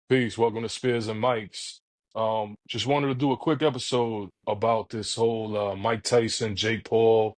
Peace. Welcome to Spears and Mikes. Just wanted to do a quick episode about this whole Mike Tyson, Jake Paul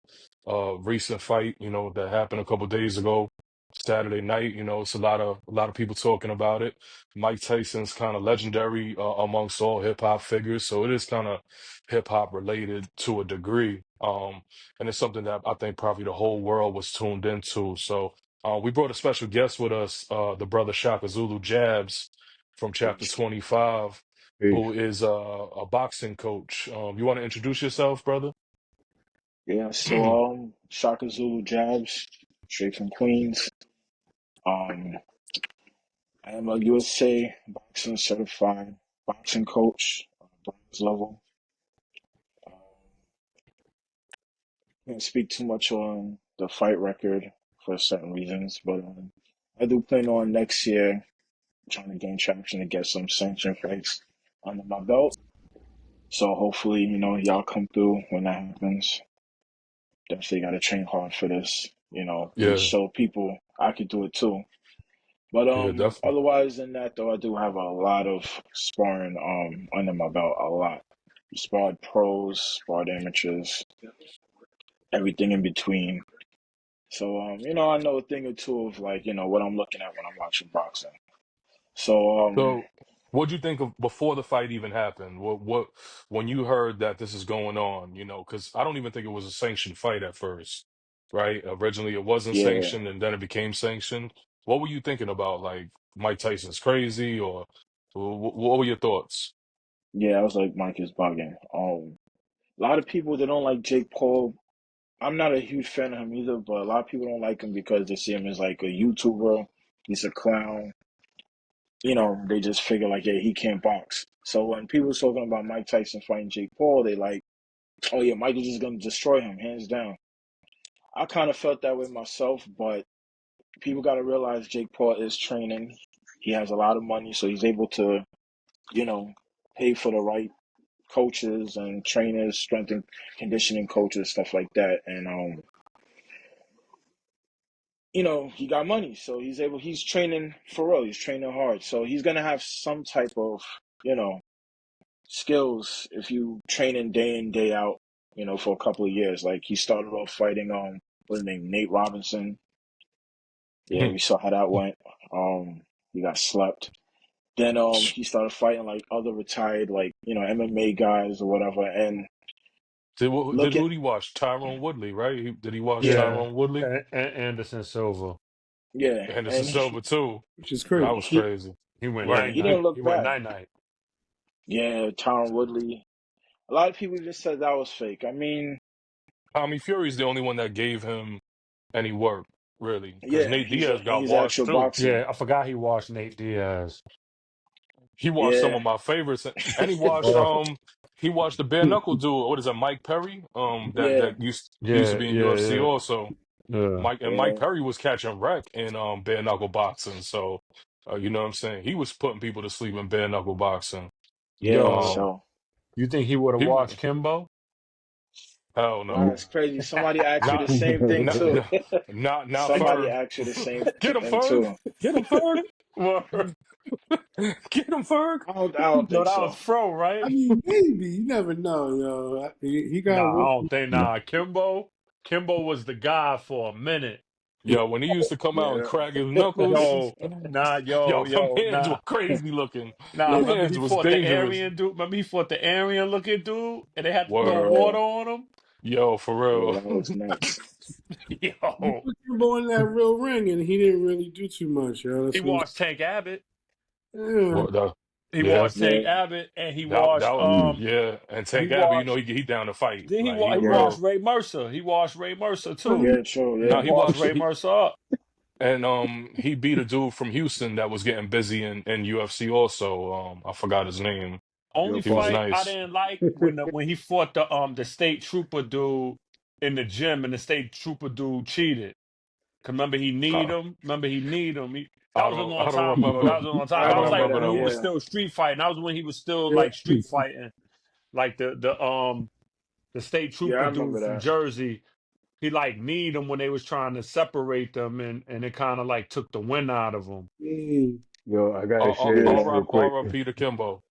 recent fight, that happened a couple days ago, Saturday night. It's a lot of people talking about it. Mike Tyson's kind of legendary amongst all hip hop figures, so it is kind of hip hop related to a degree. And it's something that I think probably the whole world was tuned into. So we brought a special guest with us, the brother Shaka Zulu Jabs from chapter Peace. 25, who Peace. is a boxing coach. You want to introduce yourself, brother? Yeah, Shaka Zulu Jabs, straight from Queens. Um, I am a USA boxing certified boxing coach, bronze level. Um, can't speak too much on the fight record for certain reasons, but I do plan on next year trying to gain traction to get some sanctioned fights under my belt. So hopefully, y'all come through when that happens. Definitely got to train hard for this, to Yeah, show people I could do it too. But yeah, definitely. otherwise than that though, I do have a lot of sparring under my belt, a lot. Sparred pros, sparred amateurs, everything in between. So I know a thing or two of like, what I'm looking at when I'm watching boxing. So So, what'd you think of before the fight even happened? What when you heard that this is going on? Because I don't even think it was a sanctioned fight at first, right? Originally, it wasn't yeah, sanctioned, and then it became sanctioned. What were you thinking about? Like Mike Tyson's crazy, or what were your thoughts? yeah, I was like Mike is bugging. A lot of people that don't like Jake Paul, I'm not a huge fan of him either, but a lot of people don't like him because they see him as like a YouTuber. He's a clown. They just figure like, yeah, he can't box. So when people was talking about Mike Tyson fighting Jake Paul, they like, oh yeah, Mike is just gonna destroy him, hands down. I kind of felt that way myself, but people got to realize Jake Paul is training. He has a lot of money, so he's able to, you know, pay for the right coaches and trainers, strength and conditioning coaches, stuff like that. And he got money, so he's training for real. He's training hard, so he's gonna have some type of, you know, skills if you training day in day out, for a couple of years. Like he started off fighting what's his name, Nate Robinson. Yeah, we saw how that went. He got slept. Then he started fighting like other retired like MMA guys or whatever. And Did look at Rudy watch Tyrone Woodley, right? Did he watch yeah, Yeah, Tyrone Woodley? Anderson Silva. yeah, Anderson and Silva too. which is That crazy. was he crazy. He went yeah Right. night he night. didn't He look went bad. night night. Yeah, Tyron Woodley. A lot of people just said that was fake. I mean, Tommy Fury's the only one that gave him any work, really, because yeah, Nate Diaz got he's washed actual too. boxer. Yeah, I forgot he watched Nate Diaz. He watched some Yeah. of my favorites, and he watched the bare knuckle dude. What is that, Mike Perry? That Yeah, that used to Yeah, be in yeah, UFC yeah, also. yeah. Mike yeah, Perry was catching wreck in bare knuckle boxing. So, you know what I'm saying? He was putting people to sleep in bare knuckle boxing. yeah. Yo, Um, So you think he would have he watched Kimbo? hell no. that's crazy. Somebody asked you the Not same thing not too. not Somebody Ferg. asked you the same Get him, thing Ferg. too. Get him, Ferg. Word. Get him, Ferg. I don't No, think that was so. Fro, I right? mean, maybe you never know, yo. He got Nah, I work. don't think. Nah, Kimbo was the guy for a minute. Yo, when he used to come out and Yeah, crack his knuckles, Yo, nah, yo, them hands were nah. crazy looking. Nah, Them yeah, remember hands he was fought the dangerous. Aryan dude? Remember he fought the Aryan looking dude and they had to throw Word. water yeah, on him? Yo, for yeah. real. That was nuts. You Yo. put Kimbo in that real ring, and he didn't really do too much, yo. He That's what watched Tank Abbott. yeah. What the He yeah. watched Tank Yeah, Abbott and he That watched was yeah. And he Tank Abbott, watched he down to fight. then Like he he yeah, watched real. Ray Mercer. He watched Ray Mercer too. yeah. True. He Now Yeah, he watched watched Ray he Mercer up. and he beat a dude from Houston that was getting busy in UFC also. I forgot his name. Only real He was talk. fight I nice. didn't like when he fought the state trooper dude in the gym and the state trooper dude cheated. 'Cause remember he need I, him. Remember he need him. That was a long I don't time ago. That remember. was a long I time. I That don't was like remember remember when that. he them. was Yeah, still street fighting. That was when he was still Yeah. like street fighting. Like the state yeah. I trooper remember dude from that. Jersey. He like need him when they was trying to separate them and it kind of like took the wind out of him. Mm. Yo, I gotta share this Yeah, real quick. R.I.P. to Kimbo.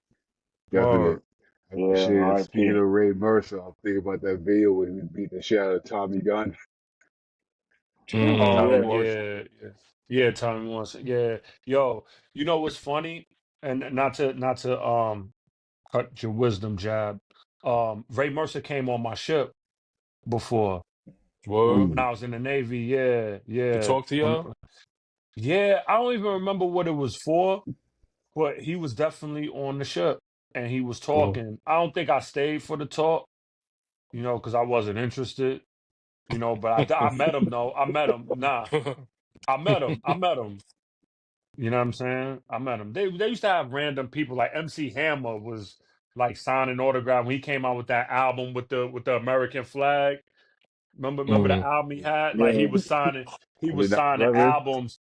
Definite. Word. I gotta yeah, share. Speaking R.I.P. of Ray Mercer, I'm thinking about that video when he was beating the shit out of Tommy Gunn. Mm, Oh Tommy Yeah, Morrison. yeah, yeah, yeah. Tommy wants, yeah, yo. You know what's funny? And not to cut your wisdom jab. Ray Mercer came on my ship before word. when I was in the Navy. Yeah, To yeah. talk to y'all? Yeah, I don't even remember what it was for, but he was definitely on the ship and he was Well, talking. I don't think I stayed for the talk, because I wasn't interested, but I met him though. I met him. Nah, I met him. I met him. You know what I'm saying? I met him. They used to have random people like MC Hammer was like signing autograph when he came out with that album with the American flag. Remember the mm. album he had? Like yeah, he On the was signing 9/11. albums.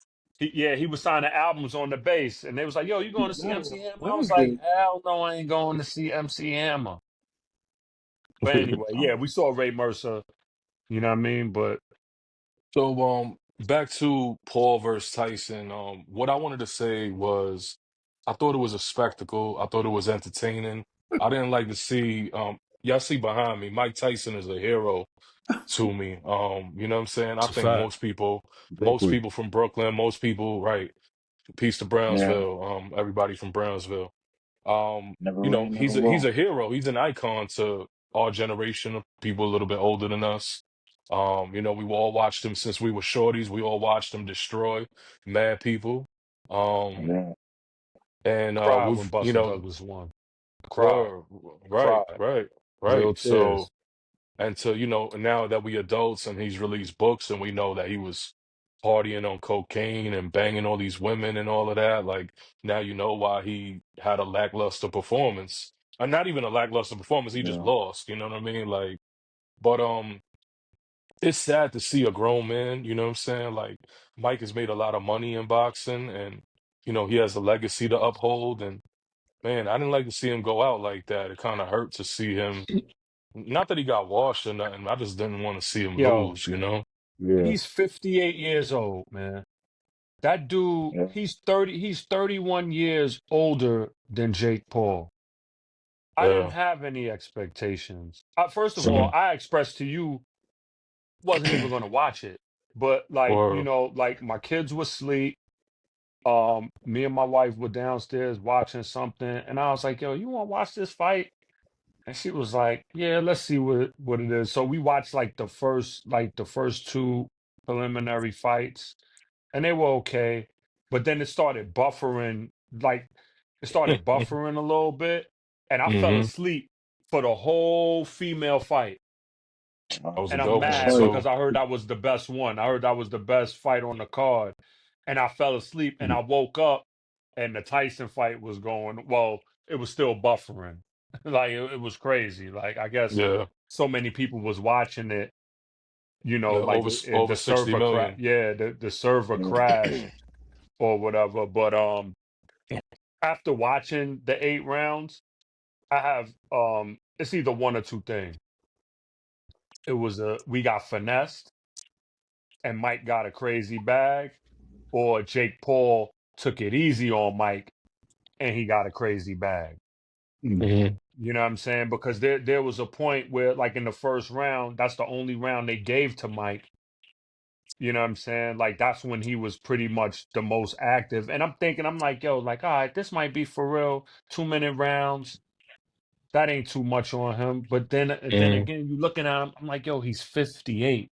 He was signing albums on the base, and they was like, "Yo, you going to see MC Hammer?" I was like, 9/11. "Hell no, I ain't going to see MC Hammer." But anyway, yeah, we saw Ray Mercer. You know what I mean? But So, back to Paul versus Tyson. What I wanted to say was, I thought it was a spectacle. I thought it was entertaining. I didn't like to see, y'all see behind me, Mike Tyson is a hero to me. You know what I'm saying? I it's a think fact. most Definitely. people from Brooklyn, most people, right? Peace to yeah. Brownsville. Everybody from Brownsville. Never You know, rain, never he's will. a hero. He's an icon to our generation of people a little bit older than us. You know, we all watched him since we were shorties. We all watched him destroy mad people. Um, Yeah, and Cried when we've, you Buster know, Douglas won. Cried, were right, cried, right, real right. So, tears. and to, you know, now that we adults and he's released books and we know that he was partying on cocaine and banging all these women and all of that, like now you know why he had a lackluster performance. Not even a lackluster performance, he just yeah, lost, you know what I mean? Like, but it's sad to see a grown man, you know what I'm saying? Like Mike has made a lot of money in boxing and you know, he has a legacy to uphold and man, I didn't like to see him go out like that. It kind of hurt to see him. Not that he got washed or nothing. I just didn't want to see him Yo, lose, you know? Yeah. he's 58 years old, man. That dude, yeah. he's 31 years older than Jake Paul. I didn't Yeah. have any expectations. First of all, Mm. Same. I expressed to you wasn't even going to watch it. But like, Or like my kids were asleep. Me and my wife were downstairs watching something, and I was like, "Yo, you want to watch this fight?" And she was like, "Yeah, let's see what it is." So we watched like the first two preliminary fights, and they were okay. But then it started hmm buffering a little bit, and I fell asleep for the whole female fight. that was a And I'm dope I one mad saw you. because too. I heard that was the best one. I heard that was the best fight on the card. And I fell asleep and I woke up and the Tyson fight was going, well, it was still buffering. Like it was crazy. Like I guess Yeah. so many people was watching it, Yeah. like Over the 60 server crash. million. Yeah, the server Yeah, crashed or whatever. But after watching the 8 rounds, I have it's either one or two things. It was we got finessed and Mike got a crazy bag, or Jake Paul took it easy on Mike and he got a crazy bag. hmm You know what I'm saying? Because there was a point where, like in the first round, that's the only round they gave to Mike. You know what I'm saying? Like that's when he was pretty much the most active. And I'm thinking, I'm like, yo, like, all right, this might be for real. 2 minute rounds. That ain't too much on him. But then hmm again, you looking at him, I'm like, yo, he's 58.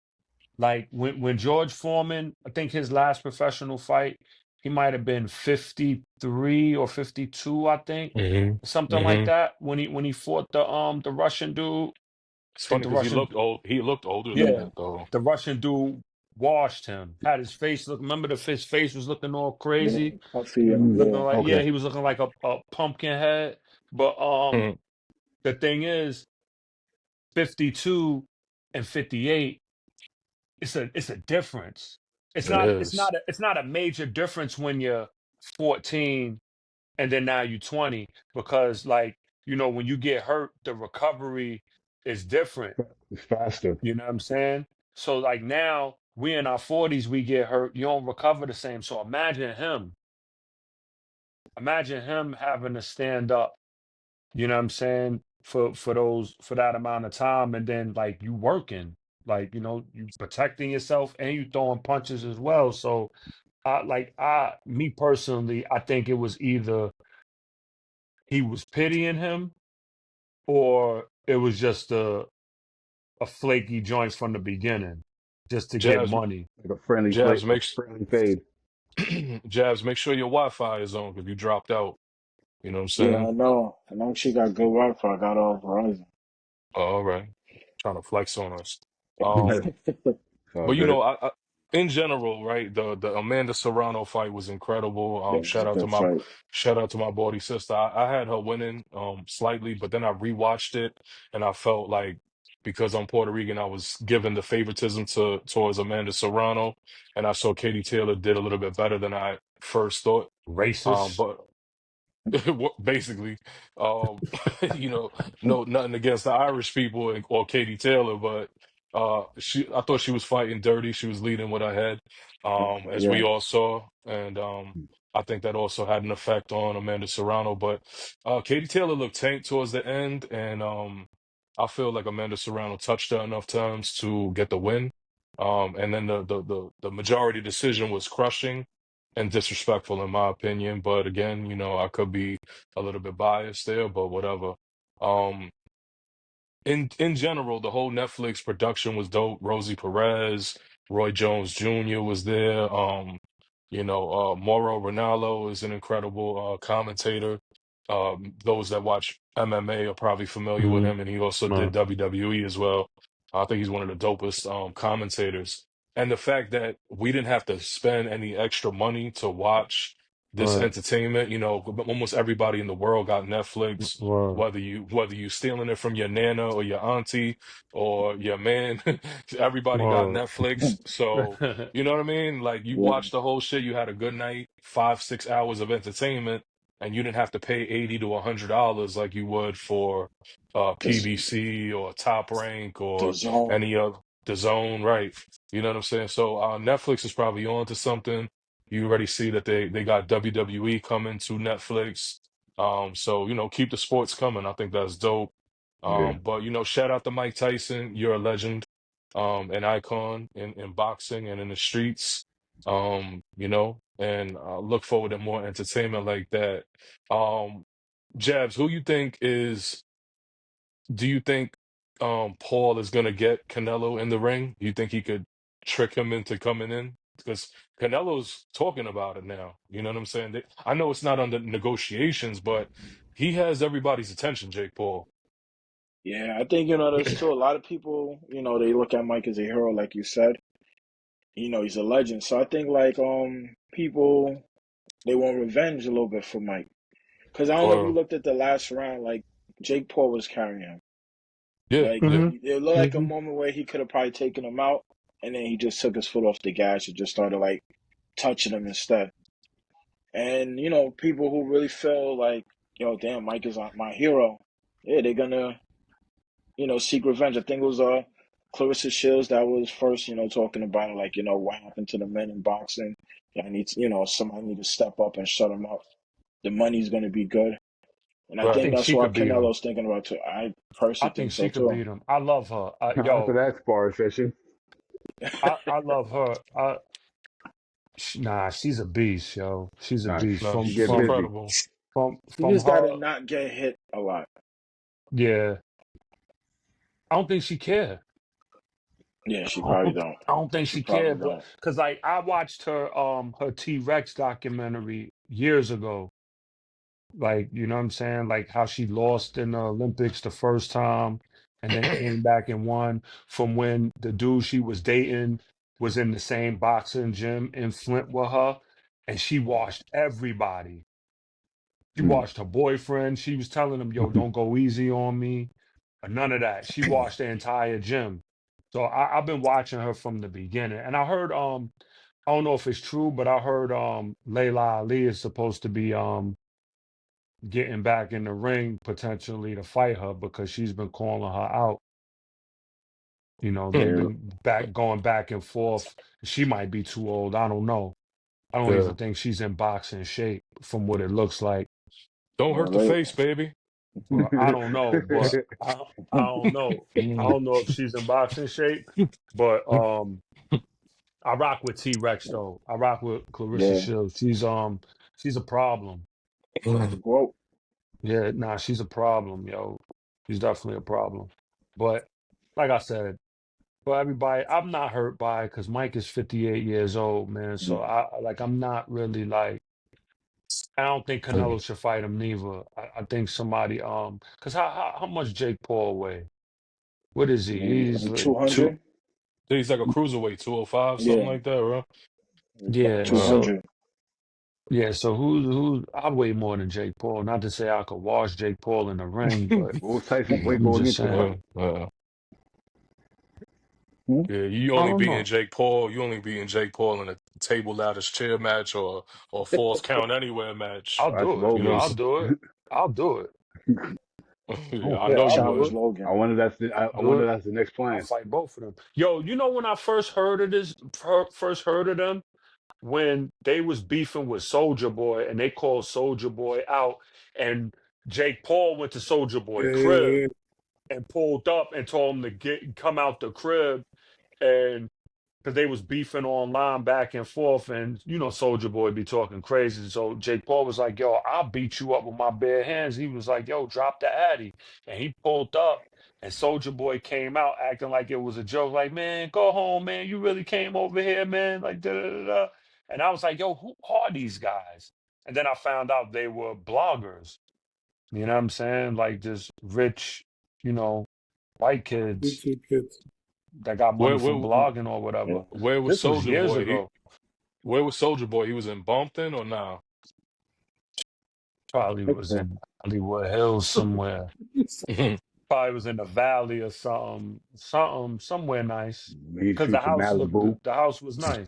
Like when George Foreman, I think his last professional fight, he might have been 53 or 52, I think, hmm something like hmm that. When he fought the Russian dude, It's I think funny the because Russian, he looked older than yeah, yeah, that though. the Russian dude washed him. Had his face look. Remember his face was looking all yeah. crazy, Puffy and looking yeah, like, Okay. yeah, he was looking like a pumpkin head. But Mm. the thing is, 52 and 58. It's a difference. It's It not it's is. not a, it's not a major difference when you're 14 and then now you're 20, because like when you get hurt, the recovery is different. It's faster. You know what I'm saying? So like now we in our 40s, we get hurt, you don't recover the same. So imagine him. Imagine him having to stand up, you know what I'm saying, for that amount of time, and then like you working, like you protecting yourself and you throwing punches as well. So me personally, I think it was either he was pitying him or it was just a flaky joint from the beginning, just to get Jazz, money. Like a friendly Jazz, a make friendly fade. Jazz, make sure your Wi-Fi is on if you dropped out. You know what I'm Yeah, saying? I know. I know she got good Wi-Fi. I got off Verizon. Oh, all right, trying to flex on us. It's all But good. in general, right? The Amanda Serrano fight was incredible. Yeah, it was a good fight. Shout out to my body sister. I had her winning slightly, but then I rewatched it and I felt like because I'm Puerto Rican, I was given the favoritism towards Amanda Serrano, and I saw Katie Taylor did a little bit better than I first thought. Racist. But basically, um, you know, no nothing against the Irish people or Katie Taylor, but I thought she was fighting dirty. She was leading with her head, as Yeah, we all saw, and I think that also had an effect on Amanda Serrano. But Katie Taylor looked tanked towards the end, and I feel like Amanda Serrano touched her enough times to get the win. And then the majority decision was crushing and disrespectful in my opinion. But again, I could be a little bit biased there, but whatever. Um, in general, the whole Netflix production was dope. Rosie Perez, Roy Jones Jr. was there. Mauro Ranallo is an incredible commentator. Those that watch MMA are probably familiar with Mm-hmm. him, and he also did Right. WWE as well. I think he's one of the dopest commentators. And the fact that we didn't have to spend any extra money to watch this Right. entertainment, almost everybody in the world got Netflix, Right. whether you stealing it from your nana or your auntie or your man, everybody got Right. Netflix. So you know what I mean? Like you yeah. watched the whole shit, you had a good night, 5, 6 hours of entertainment, and you didn't have to pay $80 to $100 like you would for This PBC or Top Rank the or zone. any of the Zone, right? You know what I'm saying? So Netflix is probably on to something. You already see that they got WWE coming to Netflix. So keep the sports coming. I think that's dope. Yeah. But shout out to Mike Tyson. You're a legend, an icon in boxing and in the streets. And I look forward to more entertainment like that. Um, Jabs, do you think Paul is gonna get Canelo in the ring? Do you think he could trick him into coming in? Because Canelo's talking about it now. You know what I'm saying? I know it's not under negotiations, but he has everybody's attention, Jake Paul. Yeah, I think there's still a lot of people. They look at Mike as a hero, like you said. He's a legend. So I think like people they want revenge a little bit for Mike. Because I don't know if you Or looked at the last round, like Jake Paul was carrying him. yeah, Like yeah, Mm-hmm. it looked like a Mm-hmm. moment where he could have probably taken him out, and then he just took his foot off the gas and just started like touching him instead. And people who really feel like, yo, damn, Mike is my hero. Yeah, they're gonna seek revenge. I think it was Clarissa Shields that was first, talking about it, like what happened to the men in boxing. I need to, somebody need to step up and shut them up. The money's gonna be good. And I I right. think think that's she what could beat him. Canelo's thinking about too. I I personally think think so she could too. beat him. I love her. After Yo, that spar session, I love her. Nah, she's a beast, yo. She's a nah, beast. No, From she she's get from busy. incredible. from You from just gotta her. not get hit a lot. Yeah, I don't think she cared. Yeah, she I probably don't, don't. I don't think She she probably cared, but don't. because like I watched her T Rex documentary years ago. Like, you know what I'm saying? Like how she lost in the Olympics the first time and then came back and won from when the dude she was dating was in the same boxing gym in Flint with her. And she washed everybody. She Mm. washed her boyfriend. She was telling him, yo, don't go easy on me. Or none of that. She washed the entire gym. So I've been watching her from the beginning. And I heard I don't know if it's true, but I heard Layla Ali is supposed to be getting back in the ring potentially to fight her because she's been calling her out. You know, they've Yeah, been back going back and forth. She might be too old. I don't know. I don't Yeah. even think she's in boxing shape from what it looks like. Don't hurt the Well, face, baby. Well, I don't know, but I don't know. I don't know if she's in boxing shape, but I rock with T Rex though. I rock with Clarissa yeah, Shields. She's a problem. that's a quote. Yeah, nah, she's a problem, yo. She's definitely a problem. But like I said, for everybody, I'm not hurt by it because Mike is 58 years old, man. So Yeah. I'm not really like I don't think Canelo should fight him neither. I think somebody because how much Jake Paul weigh? What is he? He's Like like 200. He's like a cruiserweight, 205, something Yeah, like that, right? about yeah. Uh, So 200. yeah. So who? I weigh more than Jake Paul. Not to say I could wash Jake Paul in the ring, but What was Tyson's weight I'm going just into the saying. fight? Hmm? yeah, you I only don't beating know. Jake Paul. You only beating Jake Paul in a table ladders chair match or falls count anywhere match. I'll That's do it. You know, Logan. I'll do it. I'll do it. I yeah, don't I Yeah, care. know I'll you do challenge it. would. Logan. I Do wonder it. that's the next I'll plan. fight both of them. Yo, you know when I first heard of this, first heard of them, when they was beefing with Soldier Boy and they called Soldier Boy out, and Jake Paul went to Soldier Boy Yeah, yeah, crib yeah. and pulled up and told him to come out the crib, and because they was beefing online back and forth, and you know Soldier Boy be talking crazy. So Jake Paul was like, "Yo, I'll beat you up with my bare hands." He was like, "Yo, drop the Addy," and he pulled up, and Soldier Boy came out acting like it was a joke, like, "Man, go home, man. You really came over here, man." Like da da da. Da. And I was like, "Yo, who are these guys?" And then I found out they were bloggers. You know what I'm saying? Like just rich, you know, white kids YouTube kids. that got money Where from where blogging or whatever. Yeah. where was This was Soldier years Boy? ago. Where was Soldier Boy? He was in Bumpton or nah? Probably was in Hollywood Hills somewhere. Probably was in the valley or somewhere nice. He Because the shoots some house looked, Malibu. the house was nice.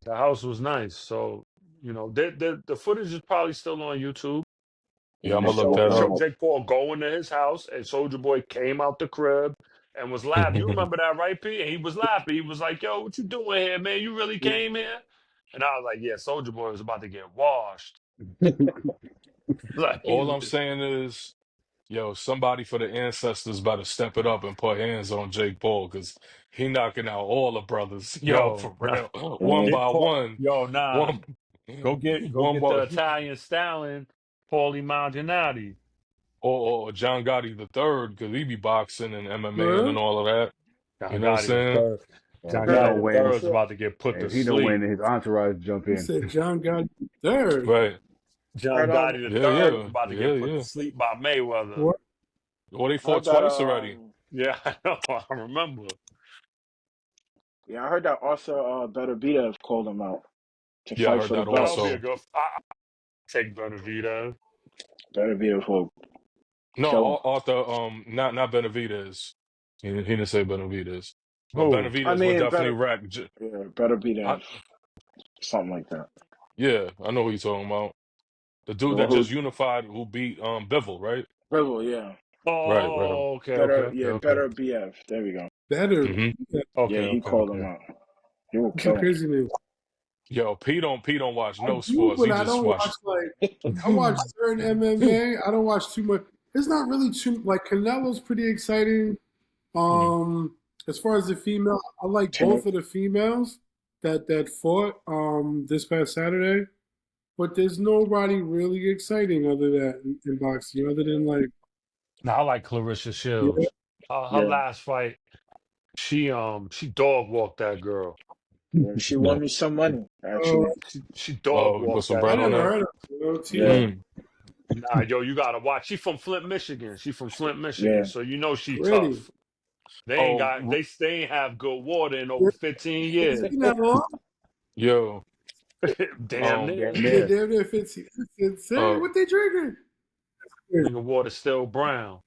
The house was nice. So, you know, the footage is probably still on YouTube. Yeah, I'm Yeah, They gonna look so show that they show up. um Jake Paul going to his house, and Soldier Boy came out the crib and was laughing. You remember that, right, P? And he was laughing. He was like, "Yo, what you doing here, man? You really came here?" And I was like, "Yeah, Soldier Boy was about to get washed." Like All he, I'm saying is, yo, somebody for the ancestors better step it up and put hands on Jake Paul because he knocking out all the brothers. Yo, yo, for nah, real. One yeah, get by Paul, one. yo, nah, One go one get the by Italian stallion, Paulie Malignaggi. or John Gotti the third, because he be boxing and MMA and Huh? all of that. You John know what I'm Gotti the saying? third. If John he Gotti don't the win, third is also about to get put to if he don't win, sleep. his entourage jump He in. said John got third. Right. John heard Gotti the Yeah, third is yeah. about to Yeah, get put to yeah. sleep by Mayweather. What? Well, they heard fought that twice already. Yeah, I know. I remember. yeah, I heard that Arthur Beterbiev called him out to Yeah, I fight heard for the that That would belt. be a also. good. I take Benavidez. Beterbiev will No, kill him. Arthur, not Benavidez. He didn't say Benavidez. But Who? I Benavidez would mean definitely better rack. yeah, I, Beterbiev, something like that. yeah, I know who you're talking about. The dude Well, that just who unified who beat Bivol, right? Rival, yeah. Right, right. Oh, okay, Better okay, yeah, okay, Beterbiev. There we go. Better. Mm-hmm. Yeah, okay, Yeah, he okay, called him okay. out. He will some kill him. crazy name. Yo, P don't watch I no do, sports. but He I just don't watch watch. like I watch certain MMA. I don't watch too much. It's not really too like Canelo's pretty exciting. Mm. As far as the female, I like Tanner. both of the females that fought this past Saturday. But there's nobody really exciting other than in boxing, other than like Now I like Clarissa yeah, Shields. Her Yeah. last fight, she dog walked that girl. Yeah, she won me some money, uh, actually. She dog Oh, we put walked some that I bread on never girl. that. heard of it, Yeah, TM. Mm. Nah, yo, you gotta watch. She from Flint, Michigan. She from Flint, Michigan. yeah. So you know she Pretty. tough. They ain't Oh, got they ain't have good water in Yeah, over 15 it's years. been that long. yo. Damn Um. near. Damn Yeah, near. damn near 15. It's insane. Uh. What they drinking? Nigga water still brown.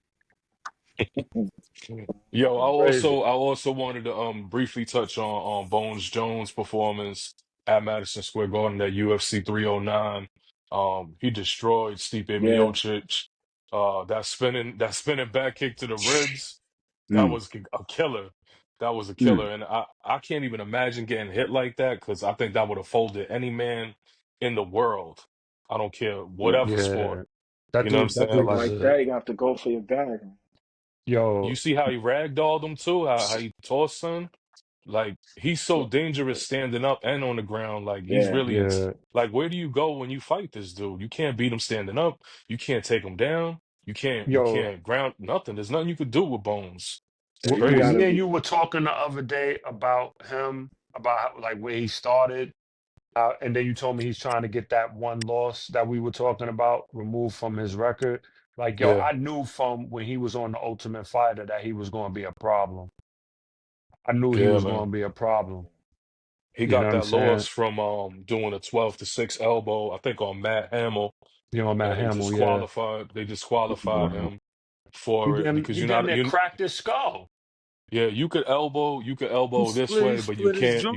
Yo, Crazy. I also wanted to briefly touch on Bones Jones' performance at Madison Square Garden at UFC 309. He destroyed Stipe Yeah. Miocic. That spinning back kick to the ribs, that Mm. was a killer. That was a Mm. killer, and I can't even imagine getting hit like that because I think that would have folded any man in the world. I don't care Yeah. whatever sport. Yeah. That You know what I'm dude, that saying? dude Fight was Like like a that, you have to go for your bag. you yo. see how he ragdolled him too, how he tossed him. Like he's so dangerous standing up and on the ground. Like he's Yeah. really Yeah. like where do you go when you fight this dude? You can't beat him standing up. You can't take him down. You Yo, can't ground nothing. There's nothing you could do with Bones. It's You when gotta crazy. me and be. you were talking the other day about him, about how, like where he started, and then you told me he's trying to get that one loss that we were talking about removed from his record. Like, yo, Yeah, I knew from when he was on the Ultimate Fighter that he was going to be a problem. I knew he yeah, was going man. to be a problem. He You know got what I'm that saying? loss from doing a 12-6 elbow, I think on Matt Hamill, You know, Matt and Hamill, yeah. they disqualified Wow. him for it because He you're damn not near you cracked his skull. yeah, you could He elbow this split, he way, but split his joint.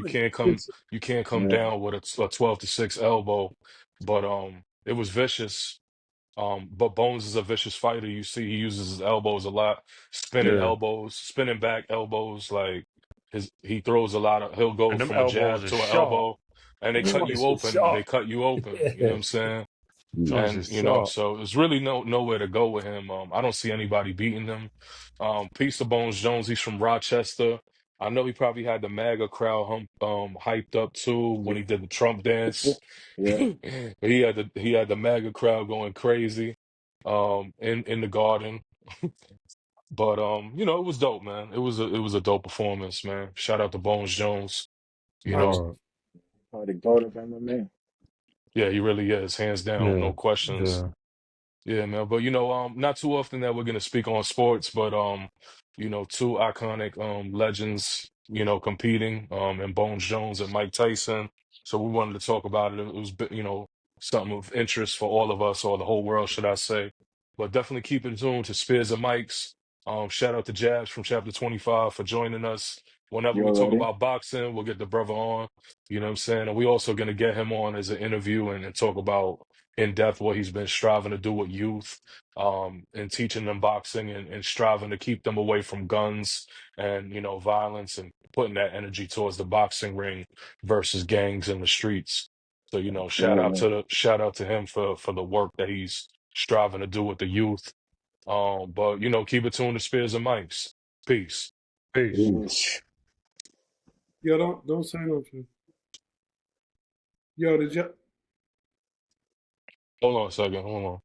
you can't come Yeah. down with a 12-6 elbow. But it was vicious. But Bones is a vicious fighter. You see, he uses his elbows a lot, spinning Yeah. elbows, spinning back elbows. Like he throws a lot of. He'll go And them from a elbows jab are to an sharp. elbow, and they Them cut you joints are open. They sharp. cut you open. You know Yeah. what I'm saying? Joints are And you know, sharp. so there's really nowhere to go with him. I don't see anybody beating him. Peace to Bones Jones. He's from Rochester. I know he probably had the MAGA crowd hyped up too when he did the Trump dance. Yeah. He had the MAGA crowd going crazy in the garden. But you know, it was dope, man. It was a dope performance, man. Shout out to Bones Jones. You know, Word. Probably the goat of MMA. yeah, he really is, hands down, Yeah. no questions. Yeah. Yeah, man. But you know, not too often that we're gonna speak on sports, but you know, two iconic legends, you know, competing, and Bones Jones and Mike Tyson. So we wanted to talk about it. It was, you know, something of interest for all of us, or the whole world, should I say. But definitely keep it tuned to Spears and Mike's. Shout out to Jabs from Chapter 25 for joining us. Whenever You we talk already? about boxing, we'll get the brother on. You know what I'm saying? And we also gonna get him on as an interview and talk about in depth what he's been striving to do with youth, and teaching them boxing and striving to keep them away from guns and you know violence and putting that energy towards the boxing ring versus gangs in the streets. So you know, Absolutely. shout out to him for the work that he's striving to do with the youth. But you know, keep it tuned to Spears and Mikes. Peace. Peace. Ooh. Yes. Yo, don't sign up. Yo, did you? Hold on a second. Hold on.